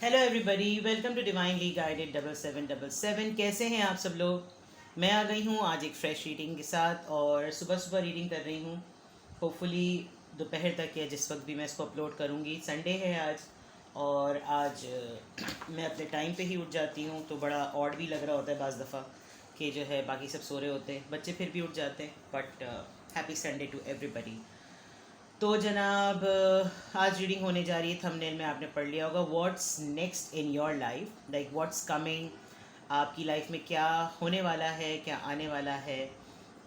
Hello everybody, welcome to divinely guided 7777। कैसे हैं आप सब लोग। मैं आ गई हूँ आज एक फ्रेश रीडिंग के साथ और सुबह सुबह रीडिंग कर रही हूँ। होपफुली दोपहर तक या जिस वक्त भी मैं इसको अपलोड करूँगी। संडे है आज और आज मैं अपने टाइम पे ही उठ जाती हूँ, तो बड़ा ऑड भी लग रहा होता है बाज़ दफ़ा कि जो है बाकी सब सो रहे होते हैं, बच्चे फिर भी उठ जाते हैं। But happy Sunday to everybody. तो जनाब आज रीडिंग होने जा रही है। थंबनेल में आपने पढ़ लिया होगा, what's next in your life, like what's coming. आपकी लाइफ में क्या होने वाला है, क्या आने वाला है।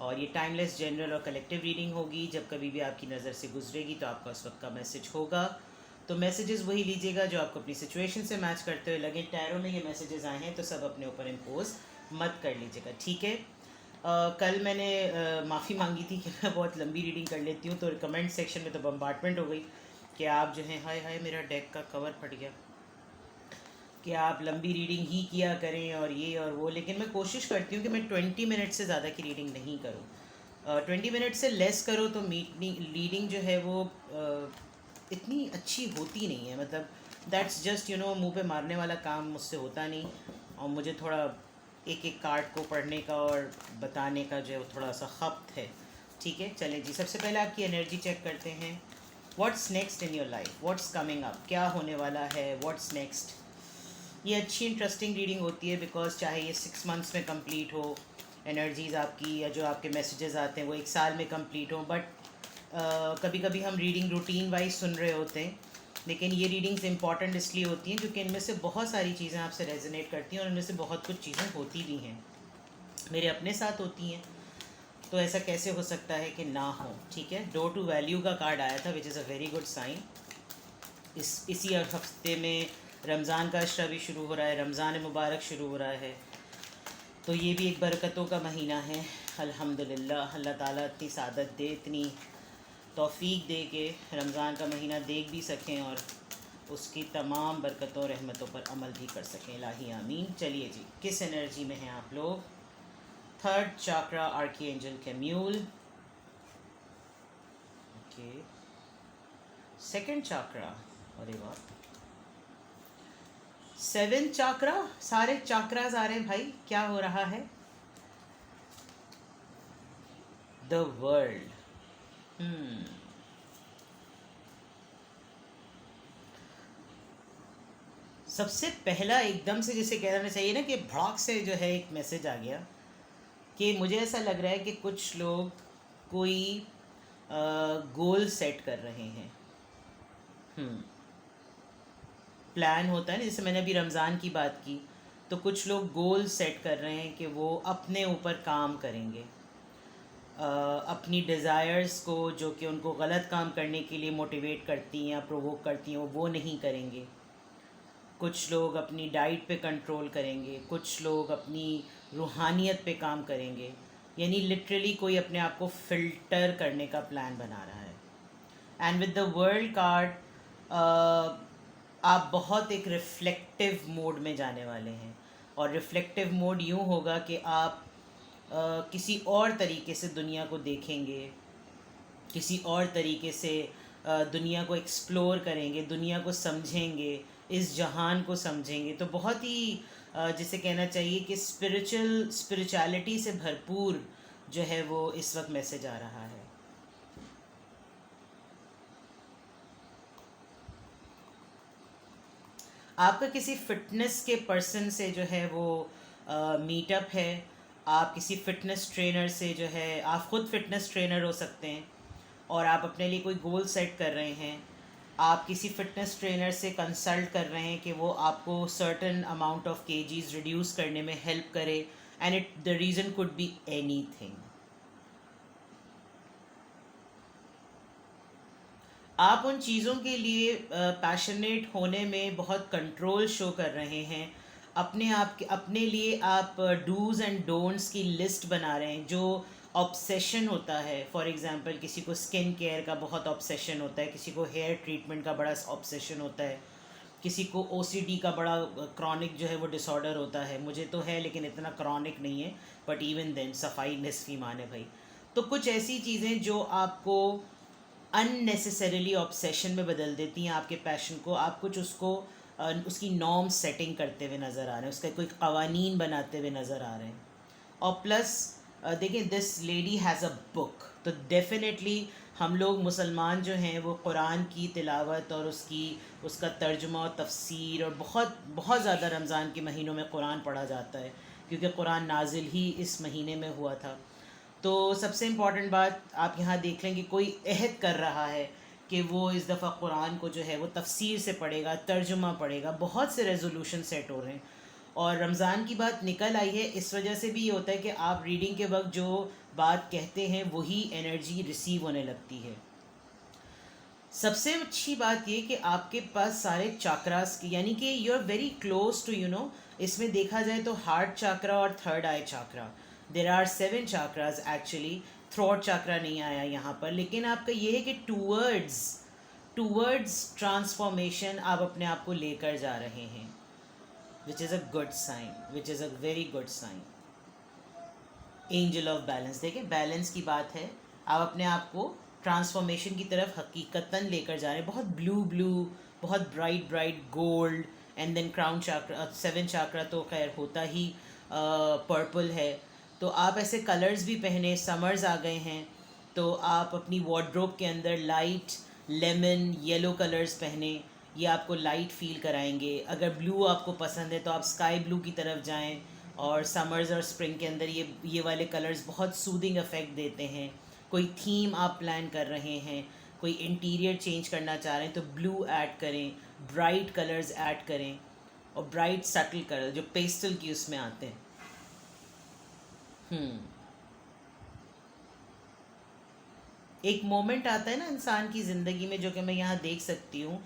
और ये टाइमलेस जनरल और कलेक्टिव रीडिंग होगी। जब कभी भी आपकी नज़र से गुजरेगी तो आपका उस वक्त का मैसेज होगा। तो मैसेजेस वही लीजिएगा जो आपको अपनी सिचुएशन से मैच करते हुए लगे। टैरो में ये मैसेजेस आए हैं तो सब अपने ऊपर इम्पोज मत कर लीजिएगा, ठीक है। कल मैंने माफ़ी मांगी थी कि मैं बहुत लंबी रीडिंग कर लेती हूँ, तो कमेंट सेक्शन में तो बम्बार्टमेंट हो गई कि आप जो हैं, हाय हाय मेरा डेक का कवर फट गया, कि आप लंबी रीडिंग ही किया करें और ये और वो। लेकिन मैं कोशिश करती हूँ कि मैं 20 मिनट से ज़्यादा की रीडिंग नहीं करूँ। 20 मिनट से लेस करो तो रीडिंग जो है वो इतनी अच्छी होती नहीं है। मतलब दैट्स जस्ट मुंह पे मारने वाला काम मुझसे होता नहीं। और मुझे थोड़ा एक एक कार्ड को पढ़ने का और बताने का जो है वो थोड़ा सा खप्त है। ठीक है, चलें जी। सबसे पहले आपकी एनर्जी चेक करते हैं। What's next in your life, what's coming up, क्या होने वाला है, व्हाट्स नेक्स्ट। ये अच्छी इंटरेस्टिंग रीडिंग होती है बिकॉज चाहे ये 6 मंथ्स में कंप्लीट हो एनर्जीज़ आपकी, या जो आपके मैसेजेस आते हैं वो 1 साल में कंप्लीट हो। बट कभी कभी हम रीडिंग रूटीन वाइज सुन रहे होते हैं, लेकिन ये रीडिंग्स इंपॉर्टेंट इसलिए होती हैं क्योंकि इनमें से बहुत सारी चीज़ें आपसे रेजोनेट करती हैं और इनमें से बहुत कुछ चीज़ें होती भी हैं, मेरे अपने साथ होती हैं। तो ऐसा कैसे हो सकता है कि ना हो। ठीक है, डोर टू वैल्यू का कार्ड आया था which is a very good sign. इसी हफ्ते में रमज़ान का अशरा भी शुरू हो रहा है, रमज़ान मुबारक शुरू हो रहा है, तो ये भी एक बरकतों का महीना है। अल्हम्दुलिल्लाह, अल्लाह ताला इतनी सादत दे, इतनी तौफीक दे के रमज़ान का महीना देख भी सकें और उसकी तमाम बरकतों रहमतों पर अमल भी कर सकें। इलाही आमीन। चलिए जी, किस एनर्जी में हैं आप लोग। Third chakra, archangel Camael. Okay, second chakra, अरे वाह, सेवन चाक्रा, सारे चाक्रास आ रहे हैं भाई, क्या हो रहा है। The world. सबसे पहला एकदम से जिसे कहना चाहिए ना कि भड़ाक से जो है एक मैसेज आ गया कि मुझे ऐसा लग रहा है कि कुछ लोग कोई गोल सेट कर रहे हैं। प्लान होता है ना, जैसे मैंने अभी रमज़ान की बात की, तो कुछ लोग गोल सेट कर रहे हैं कि वो अपने ऊपर काम करेंगे। अपनी डिज़ायर्स को जो कि उनको गलत काम करने के लिए मोटिवेट करती हैं या प्रोवोक करती हैं वो नहीं करेंगे। कुछ लोग अपनी डाइट पे कंट्रोल करेंगे, कुछ लोग अपनी रूहानियत पे काम करेंगे। यानी लिटरली कोई अपने आप को फ़िल्टर करने का प्लान बना रहा है। And with the world card आप बहुत एक रिफ्लेक्टिव मोड में जाने वाले हैं। और रिफ्लेक्टिव मोड यूँ होगा कि आप किसी और तरीके से दुनिया को देखेंगे, किसी और तरीके से दुनिया को एक्सप्लोर करेंगे, दुनिया को समझेंगे, इस जहान को समझेंगे। तो बहुत ही जिसे कहना चाहिए कि स्पिरिचुअलिटी से भरपूर जो है वो इस वक्त मैसेज आ रहा है। आपका किसी फिटनेस के पर्सन से जो है वो मीटअप है। आप किसी फिटनेस ट्रेनर से जो है, आप ख़ुद फिटनेस ट्रेनर हो सकते हैं और आप अपने लिए कोई गोल सेट कर रहे हैं। आप किसी फिटनेस ट्रेनर से कंसल्ट कर रहे हैं कि वो आपको certain amount of KGs reduce करने में हेल्प करे। And the reason could be anything. आप उन चीज़ों के लिए पैशनेट होने में बहुत कंट्रोल शो कर रहे हैं। अपने आप के अपने लिए आप डूज़ एंड डोंट्स की लिस्ट बना रहे हैं। जो ऑब्सेशन होता है, फॉर एग्ज़ाम्पल किसी को स्किन केयर का बहुत ऑब्सेशन होता है, किसी को हेयर ट्रीटमेंट का बड़ा ऑब्सेशन होता है, किसी को ओसीडी का बड़ा क्रॉनिक जो है वो डिसऑर्डर होता है। मुझे तो है लेकिन इतना क्रॉनिक नहीं है, बट इवन देन सफाई निस्फ़ ईमान है भाई। तो कुछ ऐसी चीज़ें जो आपको अननेसेसरीली ऑब्सेशन में बदल देती हैं आपके पैशन को। आप कुछ उसको उसकी नॉर्म सेटिंग करते हुए नज़र आ रहे हैं, उसका कोई कवानीन बनाते हुए नज़र आ रहे हैं। और प्लस देखिए, this lady has a book, तो डेफिनेटली हम लोग मुसलमान जो हैं वो कुरान की तिलावत और उसका तर्जुमा और तफसीर, और बहुत बहुत ज़्यादा रमज़ान के महीनों में कुरान पढ़ा जाता है, क्योंकि कुरान नाजिल ही इस महीने में हुआ था। तो सबसे इम्पॉर्टेंट बात आप यहाँ देख लें कि कोई अहद कर रहा है कि वो इस दफ़ा कुरान को जो है वो तफसीर से पढ़ेगा, तर्जुमा पढ़ेगा। बहुत से रेजोल्यूशन सेट हो रहे हैं, और रमज़ान की बात निकल आई है, इस वजह से भी ये होता है कि आप रीडिंग के वक्त जो बात कहते हैं वही एनर्जी रिसीव होने लगती है। सबसे अच्छी बात ये कि आपके पास सारे चाक्रास की, यानी कि you are very close to इसमें देखा जाए तो हार्ट चाक्रा और third eye chakra, there are 7 chakras actually. Throat chakra नहीं आया यहाँ पर, लेकिन आपका ये है कि टूवर्ड्स ट्रांसफॉर्मेशन आप अपने आप को लेकर जा रहे हैं, which is a good sign, which is a very good sign. Angel of balance, देखिए बैलेंस की बात है, आप अपने आप को ट्रांसफॉर्मेशन की तरफ हकीकतन लेकर जा रहे हैं। बहुत ब्लू, बहुत bright gold, and then crown chakra, 7 chakra तो खैर होता ही पर्पल है। तो आप ऐसे कलर्स भी पहने, समर्स आ गए हैं, तो आप अपनी वार्डरोब के अंदर लाइट लेमन येलो कलर्स पहने, ये आपको लाइट फील कराएंगे। अगर ब्लू आपको पसंद है तो आप स्काई ब्लू की तरफ जाएं, और समर्स और स्प्रिंग के अंदर ये वाले कलर्स बहुत सूदिंग इफ़ेक्ट देते हैं। कोई थीम आप प्लान कर रहे हैं, कोई इंटीरियर चेंज करना चाह रहे हैं, तो ब्लू ऐड करें, ब्राइट कलर्स ऐड करें, और ब्राइट सटल कलर जो पेस्टल की उसमें आते हैं। एक मोमेंट आता है ना इंसान की ज़िंदगी में, जो कि मैं यहाँ देख सकती हूँ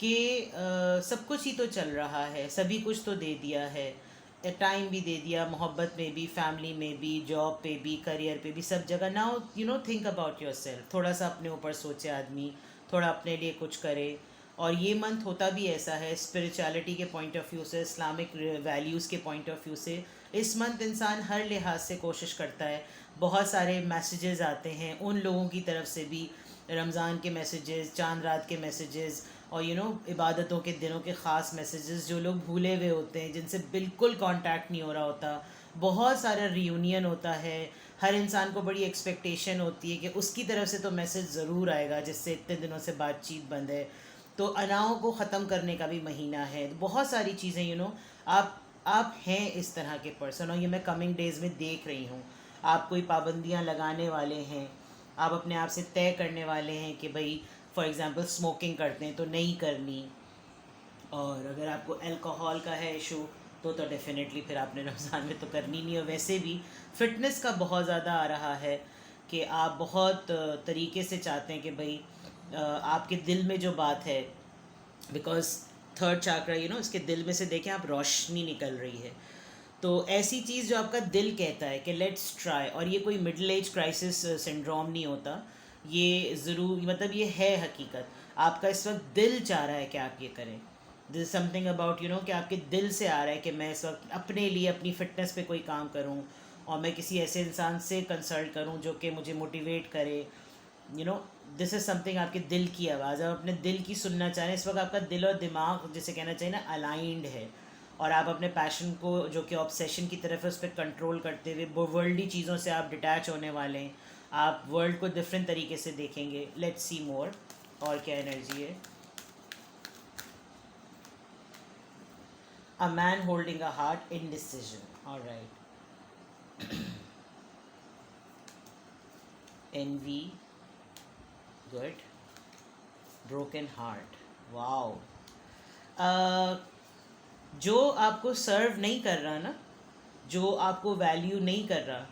कि सब कुछ ही तो चल रहा है, सभी कुछ तो दे दिया है, टाइम भी दे दिया, मोहब्बत में भी, फैमिली में भी, जॉब पे भी, करियर पे भी, सब जगह। Now think about your self, थोड़ा सा अपने ऊपर सोचे आदमी, थोड़ा अपने लिए कुछ करे। और ये मंथ होता भी ऐसा है, स्पिरिचुअलिटी के पॉइंट ऑफ व्यू से, इस्लामिक वैल्यूज़ के पॉइंट ऑफ व्यू से, इस मंथ इंसान हर लिहाज से कोशिश करता है। बहुत सारे मैसेजेस आते हैं उन लोगों की तरफ से भी, रमज़ान के मैसेजेस, चांद रात के मैसेजेस, और इबादतों के दिनों के ख़ास मैसेजेस, जो लोग भूले हुए होते हैं, जिनसे बिल्कुल कांटेक्ट नहीं हो रहा होता। बहुत सारा रियूनियन होता है, हर इंसान को बड़ी एक्सपेक्टेशन होती है कि उसकी तरफ से तो मैसेज ज़रूर आएगा, जिससे इतने दिनों से बातचीत बंद है। तो अनाओं को ख़त्म करने का भी महीना है। बहुत सारी चीज़ें आप हैं इस तरह के पर्सन, और ये मैं कमिंग डेज़ में देख रही हूँ। आप कोई पाबंदियाँ लगाने वाले हैं, आप अपने आप से तय करने वाले हैं कि भाई फॉर एग्ज़ाम्पल स्मोकिंग करते हैं तो नहीं करनी, और अगर आपको अल्कोहल का है इशू तो डेफ़िनेटली फिर आपने रमज़ान में तो करनी नहीं। और वैसे भी फ़िटनेस का बहुत ज़्यादा आ रहा है कि आप बहुत तरीके से चाहते हैं कि भाई आपके दिल में जो बात है, बिकॉज थर्ड चाक्रा इसके दिल में से देखें आप, रोशनी निकल रही है। तो ऐसी चीज़ जो आपका दिल कहता है कि लेट्स ट्राई, और ये कोई मिडिल एज क्राइसिस सिंड्रोम नहीं होता, ये ज़रूर, मतलब ये है हकीकत। आपका इस वक्त दिल चाह रहा है कि आप ये करें, दिस इज़ समथिंग अबाउट कि आपके दिल से आ रहा है कि मैं इस वक्त अपने लिए, अपनी फ़िटनेस पे कोई काम करूं, और मैं किसी ऐसे इंसान से कंसल्ट करूं जो कि मुझे मोटिवेट करे। दिस इज़ समथिंग, आपके दिल की आवाज़, आप अपने दिल की सुनना चाह रहे हैं। इस वक्त आपका दिल और दिमाग, जिसे कहना चाहिए ना, अलाइंड है, और आप अपने पैशन को, जो कि ऑब्सेशन की तरफ है, उस पर कंट्रोल करते हुए वर्ल्डली चीज़ों से आप डिटैच होने वाले हैं। आप वर्ल्ड को डिफरेंट तरीके से देखेंगे। लेट्स सी मोर, और क्या एनर्जी है। A man holding a heart, indecision, alright. Envy, good. Broken heart, wow. जो आपको सर्व नहीं कर रहा ना, जो आपको वैल्यू नहीं कर रहा,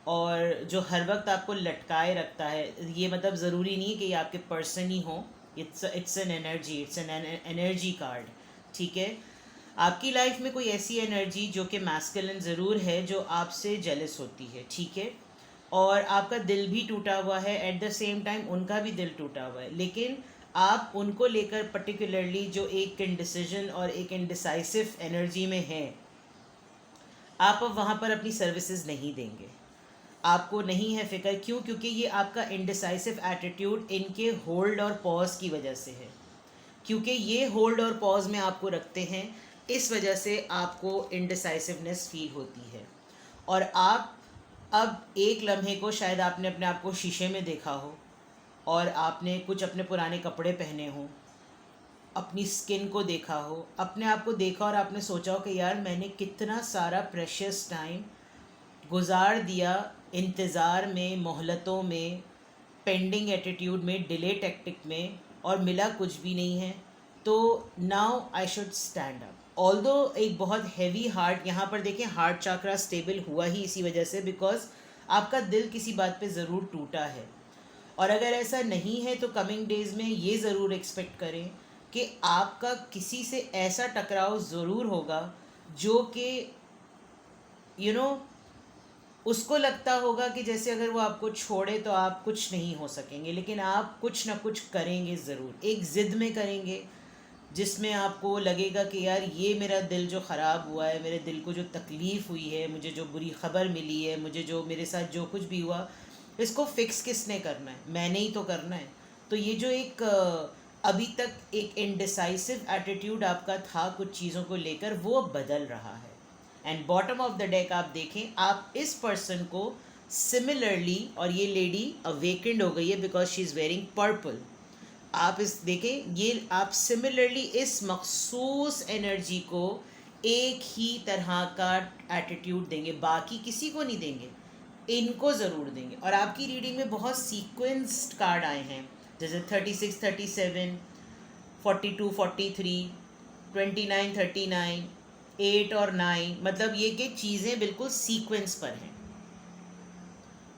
और जो हर वक्त आपको लटकाए रखता है, ये मतलब ज़रूरी नहीं है कि ये आपके पर्सन ही हो, it's an energy, it's an energy card, ठीक है। आपकी लाइफ में कोई ऐसी एनर्जी जो कि मैस्कुलिन ज़रूर है, जो आपसे जेलस होती है, ठीक है, और आपका दिल भी टूटा हुआ है, एट द सेम टाइम उनका भी दिल टूटा हुआ है, लेकिन आप उनको लेकर पर्टिकुलरली जो एक इनडिसीजन और एक इनडिसाइसिव एनर्जी में हैं, आप अब वहाँ पर अपनी सर्विसेज नहीं देंगे। आपको नहीं है फिक्र, क्यों? क्योंकि ये आपका इनडिसाइसिव एटीट्यूड इनके होल्ड और पॉज की वजह से है। क्योंकि ये होल्ड और पॉज में आपको रखते हैं, इस वजह से आपको इनडिसाइसिवनेस फील होती है। और आप अब एक लम्हे को शायद आपने अपने आप को शीशे में देखा हो और आपने कुछ अपने पुराने कपड़े पहने हों, अपनी स्किन को देखा हो, अपने आप को देखा और आपने सोचा हो कि यार मैंने कितना सारा प्रेशियस टाइम गुजार दिया इंतज़ार में, मोहलतों में, पेंडिंग एटीट्यूड में, डिले टैक्टिक में, और मिला कुछ भी नहीं है। तो now I should stand up. Although एक बहुत हैवी हार्ट, यहाँ पर देखें हार्ट चाक्रा स्टेबल हुआ ही इसी वजह से, बिकॉज आपका दिल किसी बात पे ज़रूर टूटा है। और अगर ऐसा नहीं है तो कमिंग डेज़ में ये ज़रूर एक्सपेक्ट करें कि आपका किसी से ऐसा टकराव ज़रूर होगा जो कि यू नो उसको लगता होगा कि जैसे अगर वो आपको छोड़े तो आप कुछ नहीं हो सकेंगे, लेकिन आप कुछ ना कुछ करेंगे ज़रूर। एक ज़िद में करेंगे जिसमें आपको लगेगा कि यार ये मेरा दिल जो ख़राब हुआ है, मेरे दिल को जो तकलीफ़ हुई है, मुझे जो बुरी ख़बर मिली है, मुझे जो मेरे साथ जो कुछ भी हुआ, इसको फ़िक्स किसने करना है? मैंने ही तो करना है। तो ये जो एक अभी तक एक इनडिसाइसिव एटीट्यूड आपका था कुछ चीज़ों को लेकर, वो अब बदल रहा है। And bottom of the deck आप देखें, आप इस पर्सन को सिमिलरली, और ये लेडी अवेकेंड हो गई है because she is wearing purple. आप इस देखें, ये आप सिमिलरली इस मखसूस एनर्जी को एक ही तरह का एटीट्यूड देंगे, बाकी किसी को नहीं देंगे, इनको ज़रूर देंगे। और आपकी रीडिंग में बहुत सीक्वेंस्ड कार्ड आए हैं, जैसे 36, 37, 42, 43, 29, 39, 8 और 9, मतलब ये कि चीज़ें बिल्कुल सीक्वेंस पर हैं।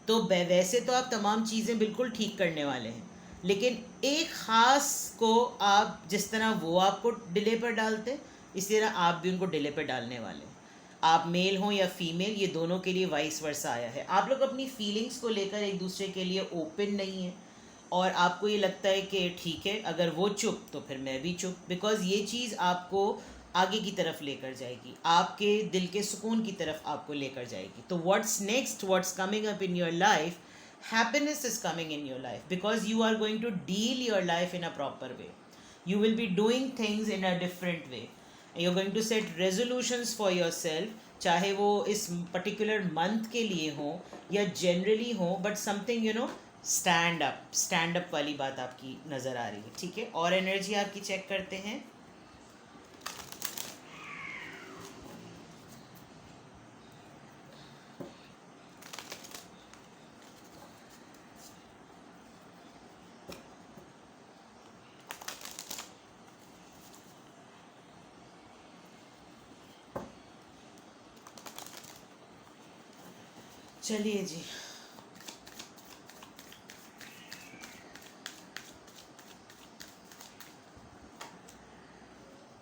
तो वैसे तो आप तमाम चीज़ें बिल्कुल ठीक करने वाले हैं, लेकिन एक ख़ास को आप जिस तरह वो आपको डिले पर डालते, इसी तरह आप भी उनको डिले पर डालने वाले हैं। आप मेल हों या फीमेल, ये दोनों के लिए वाइस वर्सा आया है। आप लोग अपनी फीलिंग्स को लेकर एक दूसरे के लिए ओपन नहीं है, और आपको ये लगता है कि ठीक है अगर वो चुप तो फिर मैं भी चुप, बिकॉज़ ये चीज़ आपको आगे की तरफ लेकर जाएगी, आपके दिल के सुकून की तरफ आपको लेकर जाएगी। तो what's next, what's coming up in your life, happiness is coming in your life because you are going to deal your life in a proper way. You will be doing things in a different way. You're going to set resolutions for yourself, चाहे वो इस particular month के लिए हो या generally हो, but something stand up वाली बात आपकी नज़र आ रही है। ठीक है, और एनर्जी आपकी चेक करते हैं। चलिए जी,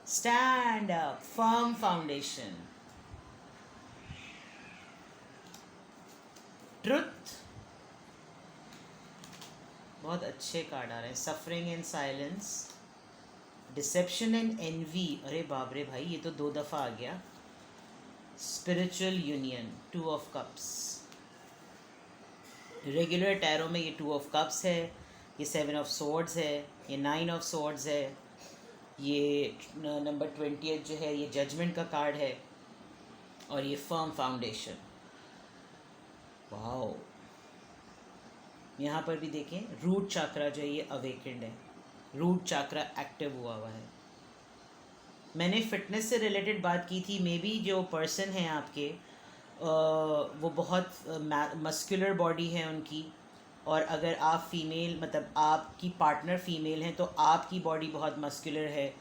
stand up, firm foundation, truth, बहुत अच्छे कार्ड आ रहे हैं। Suffering and silence, deception and envy, अरे बाप रे भाई ये तो 2 दफ़ा आ गया। Spiritual union, 2 of cups. Regular tarot में ये 2 ऑफ कप्स है, ये 7 ऑफ सॉर्ड्स है, ये 9 ऑफ सॉर्ड्स है, ये नंबर 20 जो है ये जजमेंट का कार्ड है, और ये फर्म फाउंडेशन। वाओ, यहाँ पर भी देखें रूट चाक्रा जो है ये अवेकेंड है, रूट चाक्रा एक्टिव हुआ है। मैंने फिटनेस से रिलेटेड बात की थी, मे बी जो पर्सन है आपके वो बहुत मस्कुलर बॉडी है उनकी, और अगर आप फीमेल, मतलब आपकी पार्टनर फीमेल हैं, तो आपकी बॉडी बहुत मस्कुलर है।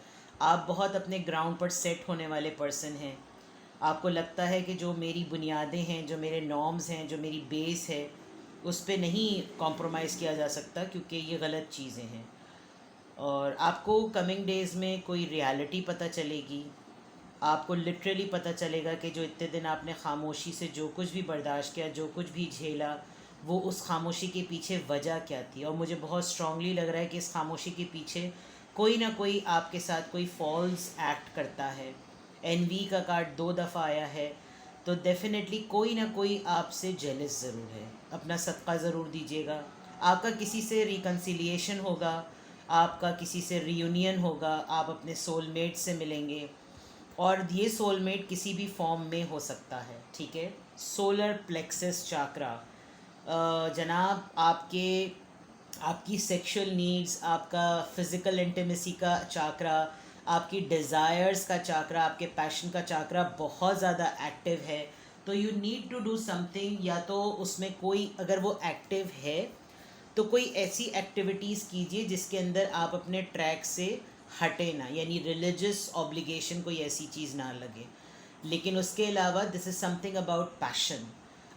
आप बहुत अपने ग्राउंड पर सेट होने वाले पर्सन हैं। आपको लगता है कि जो मेरी बुनियादें हैं, जो मेरे नॉर्म्स हैं, जो मेरी बेस है, उस पर नहीं कॉम्प्रोमाइज़ किया जा सकता, क्योंकि ये गलत चीज़ें हैं। और आपको कमिंग डेज़ में कोई रियलिटी पता चलेगी, आपको लिटरली पता चलेगा कि जो इतने दिन आपने खामोशी से जो कुछ भी बर्दाश्त किया, जो कुछ भी झेला, वो उस खामोशी के पीछे वजह क्या थी। और मुझे बहुत स्ट्रांगली लग रहा है कि इस खामोशी के पीछे कोई ना कोई आपके साथ कोई फॉल्स एक्ट करता है। एनवी का कार्ड 2 दफ़ा आया है, तो डेफिनेटली कोई ना कोई आपसे जेलस ज़रूर है। अपना सदका ज़रूर दीजिएगा। आपका किसी से रिकन्सिलिएशन होगा, आपका किसी से रियूनियन होगा, आप अपने सोलमेट से मिलेंगे, और ये सोलमेट किसी भी फॉर्म में हो सकता है, ठीक है। सोलर प्लेक्सस चाक्रा, जनाब आपकी सेक्सुअल नीड्स, आपका फिज़िकल इंटीमेसी का चाक्रा, आपकी डिज़ायर्स का चाक्रा, आपके पैशन का चाक्रा बहुत ज़्यादा एक्टिव है। तो you need to do something, या तो उसमें कोई अगर वो एक्टिव है तो कोई ऐसी एक्टिविटीज़ कीजिए जिसके अंदर आप अपने ट्रैक से हटे ना, यानी रिलीजियस ऑब्लिगेशन कोई ऐसी चीज़ ना लगे। लेकिन उसके अलावा this is something about passion,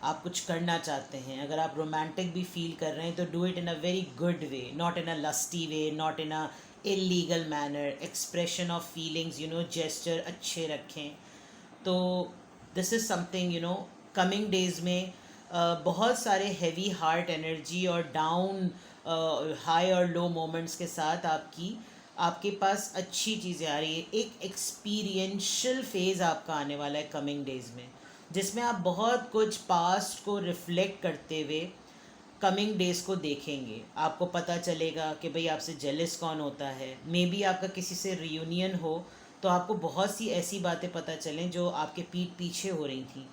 आप कुछ करना चाहते हैं, अगर आप रोमांटिक भी फील कर रहे हैं तो do it in a very good way, not in a lusty way, not in a illegal manner. Expression of feelings, gesture अच्छे रखें। तो this is something coming days में बहुत सारे हैवी हार्ट एनर्जी और डाउन हाई और low moments के साथ आपके पास अच्छी चीज़ें आ रही है। एक एक्सपीरियंशियल फेज़ आपका आने वाला है कमिंग डेज़ में, जिसमें आप बहुत कुछ पास्ट को रिफ्लेक्ट करते हुए कमिंग डेज़ को देखेंगे। आपको पता चलेगा कि भाई आपसे जेलस कौन होता है, मे बी आपका किसी से रियूनियन हो तो आपको बहुत सी ऐसी बातें पता चलें जो आपके पीठ पीछे हो रही थी,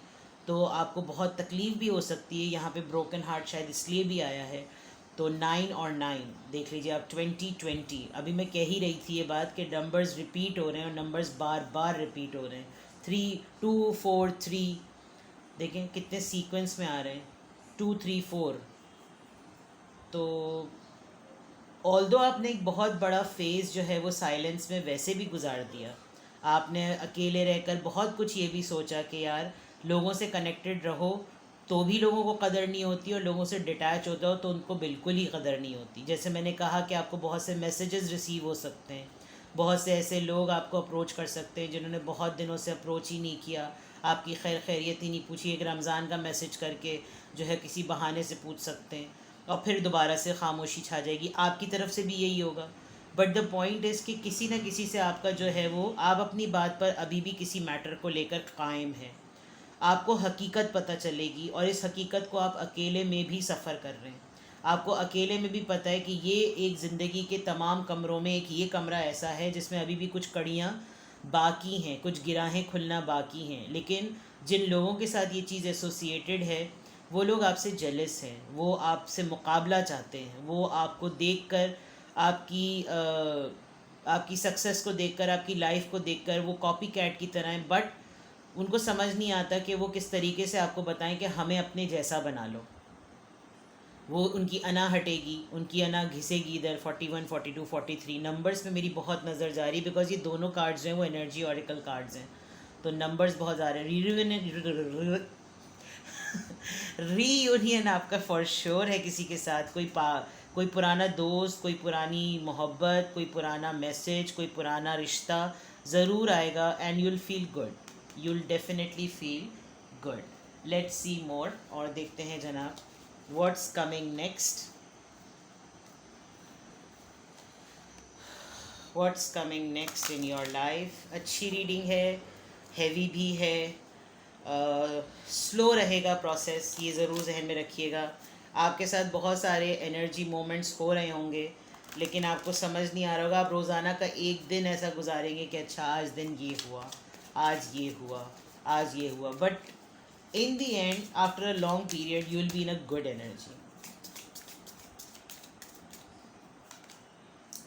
तो आपको बहुत तकलीफ़ भी हो सकती है। यहाँ पे ब्रोकन हार्ट शायद इसलिए भी आया है। तो 9 और 9 देख लीजिए आप, 2020, अभी मैं कह ही रही थी ये बात कि नंबर्स रिपीट हो रहे हैं और नंबर्स बार बार रिपीट हो रहे हैं। 3 2 4 3, देखें कितने सीक्वेंस में आ रहे हैं, 2 3 4। तो ऑल्दो आपने एक बहुत बड़ा फेज़ जो है वो साइलेंस में वैसे भी गुजार दिया, आपने अकेले रहकर बहुत कुछ ये भी सोचा कि यार लोगों से कनेक्टेड रहो तो भी लोगों को कदर नहीं होती, और लोगों से डिटैच होता हो तो उनको बिल्कुल ही कदर नहीं होती। जैसे मैंने कहा कि आपको बहुत से मैसेजेस रिसीव हो सकते हैं, बहुत से ऐसे लोग आपको अप्रोच कर सकते हैं जिन्होंने बहुत दिनों से अप्रोच ही नहीं किया, आपकी खैर खैरियत ही नहीं पूछी, एक रमज़ान का मैसेज करके जो है किसी बहाने से पूछ सकते हैं, और फिर दोबारा से खामोशी छा जाएगी। आपकी तरफ से भी यही होगा। बट द पॉइंट इज़ कि किसी न किसी से आपका जो है वो, आप अपनी बात पर अभी भी किसी मैटर को लेकर कायम है। आपको हकीकत पता चलेगी, और इस हकीकत को आप अकेले में भी सफ़र कर रहे हैं। आपको अकेले में भी पता है कि ये एक ज़िंदगी के तमाम कमरों में एक ये कमरा ऐसा है जिसमें अभी भी कुछ कड़ियाँ बाकी हैं, कुछ गिराहें खुलना बाकी हैं। लेकिन जिन लोगों के साथ ये चीज़ एसोसिएटेड है वो लोग आपसे जेलस हैं, वो आपसे मुकाबला चाहते हैं, वो आपको देखकर, आपकी सक्सेस को देखकर, आपकी लाइफ को देखकर वो कॉपी कैट की तरह हैं। बट उनको समझ नहीं आता कि वो किस तरीके से आपको बताएं कि हमें अपने जैसा बना लो। वो उनकी अना हटेगी, उनकी अना घिसेगी इधर। 41 42 43 नंबर्स पे मेरी बहुत नज़र जा रही है, बिकॉज ये दोनों कार्ड्स जो हैं वो एनर्जी ऑरिकल कार्ड्स हैं, तो नंबर्स बहुत आ रहे हैं। रीयूनियन आपका फॉर श्योर है किसी के साथ, कोई पुराना दोस्त, कोई पुरानी मोहब्बत, कोई पुराना मैसेज, कोई पुराना रिश्ता ज़रूर आएगा, and you'll feel good, you'll definitely feel good. Let's see more, और देखते हैं जनाब what's coming next, what's coming next in your life. अच्छी रीडिंग है, हैवी भी है, स्लो रहेगा प्रोसेस, ये ज़रूर जहन में रखिएगा। आपके साथ बहुत सारे एनर्जी मोमेंट्स हो रहे होंगे, लेकिन आपको समझ नहीं आ रहा होगा। आप रोज़ाना का एक दिन ऐसा गुजारेंगे कि अच्छा आज दिन ये हुआ, आज ये हुआ, आज ये हुआ, but in the end after a long period you will be in a good energy.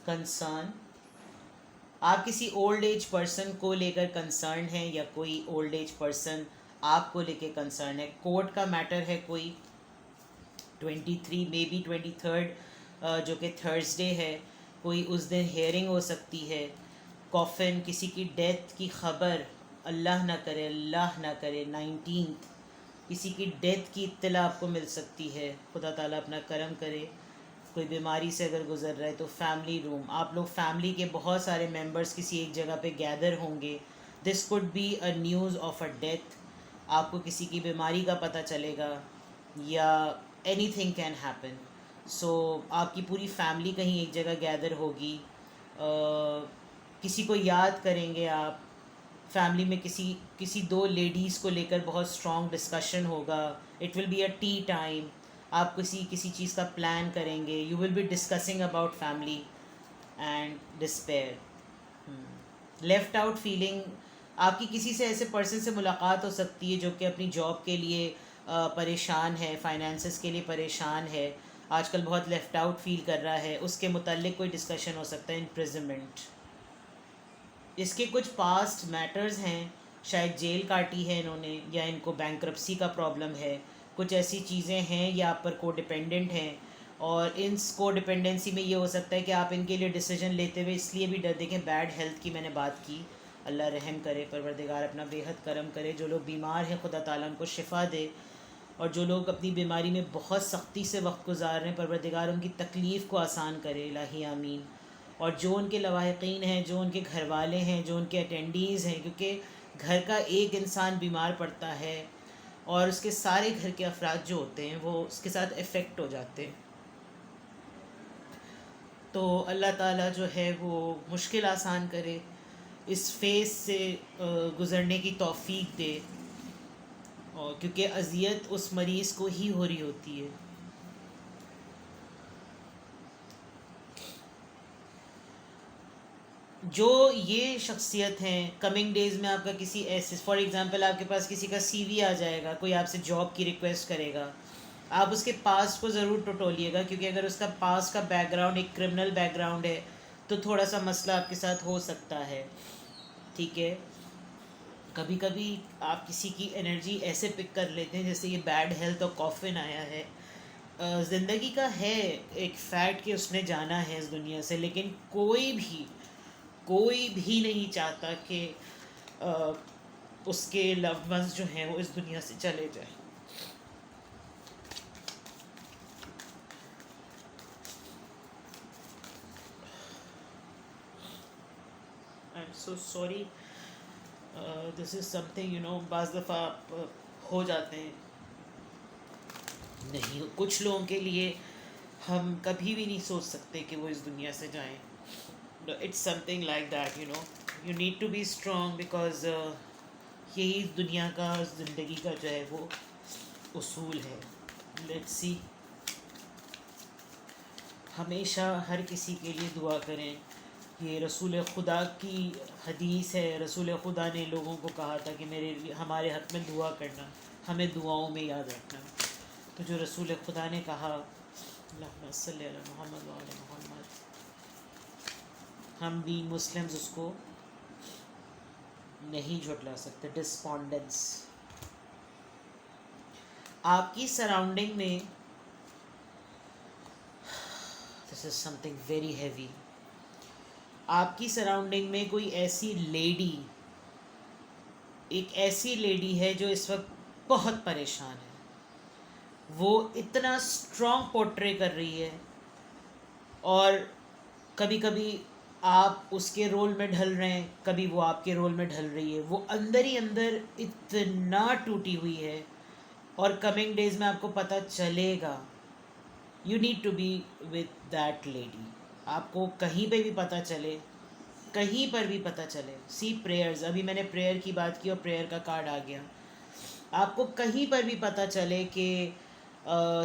Concern, आप किसी ओल्ड एज पर्सन को लेकर कंसर्न हैं, या कोई ओल्ड एज पर्सन आपको लेके कंसर्न है। कोर्ट का मैटर है कोई, 23 मे बी 23 जो कि थर्सडे है, कोई उस दिन हेयरिंग हो सकती है। कॉफिन, किसी की डेथ की ख़बर, अल्लाह ना करे, अल्लाह ना करे, 19 किसी की डेथ की इत्तला आपको मिल सकती है, खुदा ताला अपना करम करे। कोई बीमारी से अगर गुज़र रहा है तो फैमिली रूम, आप लोग फैमिली के बहुत सारे मेंबर्स किसी एक जगह पे गैदर होंगे। This could be a news of a death, आपको किसी की बीमारी का पता चलेगा, या एनीथिंग कैन हैपन। सो आपकी पूरी फैमिली कहीं एक जगह गैदर होगी, किसी को याद करेंगे आप, फैमिली में किसी दो लेडीज़ को लेकर बहुत स्ट्रॉन्ग डिस्कशन होगा। It will be a T time, आप किसी चीज़ का प्लान करेंगे, you will be discussing about family. And despair. Left out feeling. आपकी किसी से ऐसे पर्सन से मुलाकात हो सकती है जो कि अपनी जॉब के लिए परेशान है, फाइनेंसेस के लिए परेशान है, आजकल बहुत लेफ़्ट आउट फील कर रहा है, उसके मुतालिक कोई डिस्कशन हो सकता है. इम्प्रिजनमेंट. इसके कुछ पास्ट मैटर्स हैं, शायद जेल काटी है इन्होंने, या इनको बैंक्रप्सी का प्रॉब्लम है, कुछ ऐसी चीज़ें हैं, या आप पर को डिपेंडेंट हैं. और इन को डिपेंडेंसी में ये हो सकता है कि आप इनके लिए डिसीजन लेते हुए इसलिए भी डर. देखें, बैड हेल्थ की मैंने बात की, अल्लाह रहम करे, परवरदिगार अपना बेहद करम करे. जो लोग बीमार हैं खुदा ताला उनको शिफ़ा दे, और जो लोग अपनी बीमारी में बहुत सख्ती से वक्त गुजार रहे हैं, परवरदिगार उनकी तकलीफ़ को आसान करे, इलाही आमीन. और जो उनके लवाहिकीन हैं, जो उनके घर वाले हैं, जो उनके अटेंडीज़ हैं, क्योंकि घर का एक इंसान बीमार पड़ता है और उसके सारे घर के अफराद जो होते हैं वो उसके साथ इफ़ेक्ट हो जाते हैं. तो अल्लाह ताला जो है वो मुश्किल आसान करे, इस फेज़ से गुज़रने की तौफ़ीक दे. और क्योंकि अज़ियत उस मरीज़ को ही हो रही होती है. जो ये शख्सियत हैं, कमिंग डेज़ में आपका किसी ऐसे, फॉर एग्ज़ाम्पल आपके पास किसी का सीवी आ जाएगा, कोई आपसे जॉब की रिक्वेस्ट करेगा, आप उसके पास्ट को ज़रूर टटोलिएगा, क्योंकि अगर उसका पास्ट का बैकग्राउंड एक क्रिमिनल बैकग्राउंड है तो थोड़ा सा मसला आपके साथ हो सकता है. ठीक है. कभी कभी आप किसी की एनर्जी ऐसे पिक कर लेते हैं, जैसे ये बैड हेल्थ और कॉफिन आया है. ज़िंदगी का है एक फैक्ट कि उसने जाना है इस दुनिया से, लेकिन कोई भी नहीं चाहता कि अ, उसके लव्ड वंस जो हैं वो इस दुनिया से चले जाएं. I am so sorry. This is something, बाज़ दफ़ा आप हो जाते हैं. नहीं, कुछ लोगों के लिए हम कभी भी नहीं सोच सकते कि वो इस दुनिया से जाएं. It's something like that, you need to be strong, because यही दुनिया का, ज़िंदगी का जो है वो उसूल है. Let's see. हमेशा हर किसी के लिए दुआ करें. ये रसूल खुदा की हदीस है. रसूल खुदा ने लोगों को कहा था कि हमारे हक़ में दुआ करना, हमें दुआओं में याद रखना. तो जो रसूल खुदा ने कहा, अल्लाहुम्मा सल्ली अला मुहम्मद व अला मुहम्मद, हम भी मुस्लिम्स उसको नहीं झुटला सकते. डिस्पॉन्डेंस. आपकी सराउंडिंग में, this is something very heavy, आपकी सराउंडिंग में कोई ऐसी लेडी, एक ऐसी लेडी है जो इस वक्त बहुत परेशान है. वो इतना स्ट्रॉन्ग पोर्ट्रे कर रही है, और कभी कभी आप उसके रोल में ढल रहे हैं, कभी वो आपके रोल में ढल रही है. वो अंदर ही अंदर इतना टूटी हुई है, और कमिंग डेज में आपको पता चलेगा. You need to be with that lady. आपको कहीं पे भी पता चले, कहीं पर भी पता चले. सी प्रेयर्स, अभी मैंने प्रेयर की बात की और प्रेयर का कार्ड आ गया. आपको कहीं पर भी पता चले कि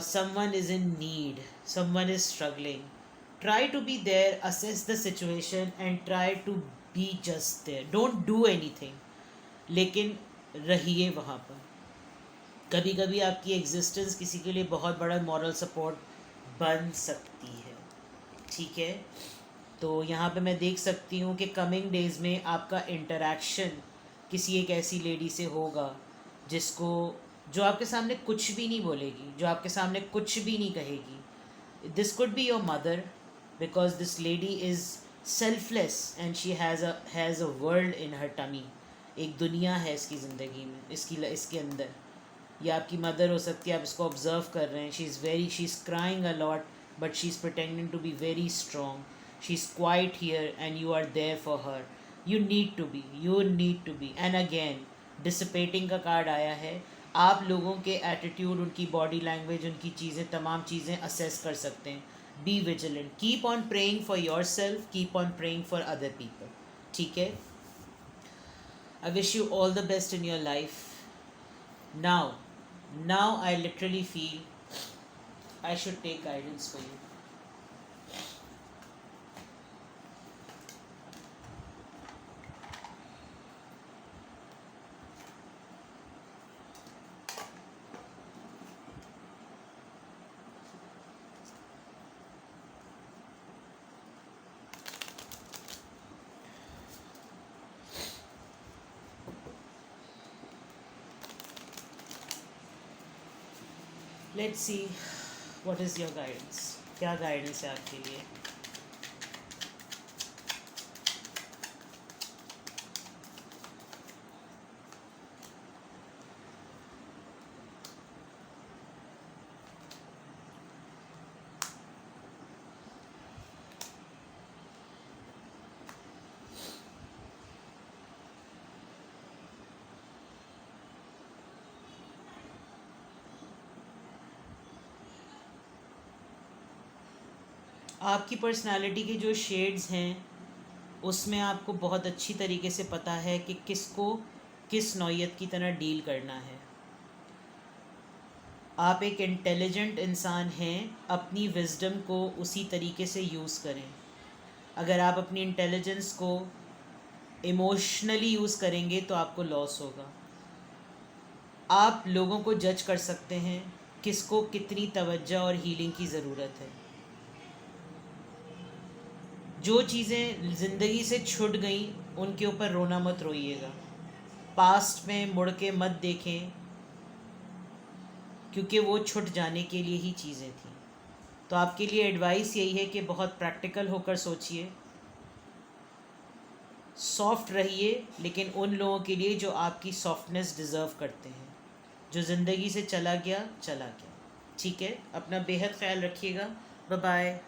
someone is in need, someone is struggling, try to be there, assess the situation and try to be just there. Don't do anything, लेकिन रहिए वहाँ पर. कभी कभी आपकी एग्जिस्टेंस किसी के लिए बहुत बड़ा मॉरल सपोर्ट बन सकती है. ठीक है. तो यहाँ पे मैं देख सकती हूँ कि कमिंग डेज़ में आपका इंटरेक्शन किसी एक ऐसी लेडी से होगा जो आपके सामने कुछ भी नहीं बोलेगी, जो आपके सामने कुछ भी नहीं कहेगी. This could be your mother, because this lady is selfless and she has a world in her tummy. एक दुनिया है इसकी ज़िंदगी में, इसके अंदर. ये आपकी मदर हो सकती है, आप इसको ऑब्ज़र्व कर रहे हैं. She is crying a lot, but she is pretending to be very strong. She is quite here and you are there for her. You need to be. And again, dissipating का card आया है. आप लोगों के attitude, उनकी body language, उनकी चीज़ें, तमाम चीज़ें असेस कर सकते हैं. Be vigilant. Keep on praying for your self, keep on praying for other people. ठीक है. I wish you all the best in your life. Now I literally feel I should take guidance for you. Let's see what is your guidance, क्या guidance है आपके लिए। आपकी personality के जो shades हैं उसमें आपको बहुत अच्छी तरीके से पता है कि किसको किस नौइयत की तरह डील करना है। आप एक इंटेलिजेंट इंसान हैं, अपनी विजडम को उसी तरीके से यूज़ करें। अगर आप अपनी इंटेलिजेंस को इमोशनली यूज़ करेंगे तो आपको लॉस होगा। आप लोगों को जज कर सकते हैं किसको कितनी तवज्जो और हीलिंग की ज़रूरत है। जो चीज़ें ज़िंदगी से छूट गई उनके ऊपर रोना मत रोइएगा, पास्ट में मुड़ के मत देखें, क्योंकि वो छूट जाने के लिए ही चीज़ें थी। तो आपके लिए एडवाइस यही है कि बहुत प्रैक्टिकल होकर सोचिए, सॉफ्ट रहिए, लेकिन उन लोगों के लिए जो आपकी सॉफ्टनेस डिज़र्व करते हैं। जो ज़िंदगी से चला गया चला गया, ठीक है। अपना बेहद ख्याल रखिएगा। Bye bye.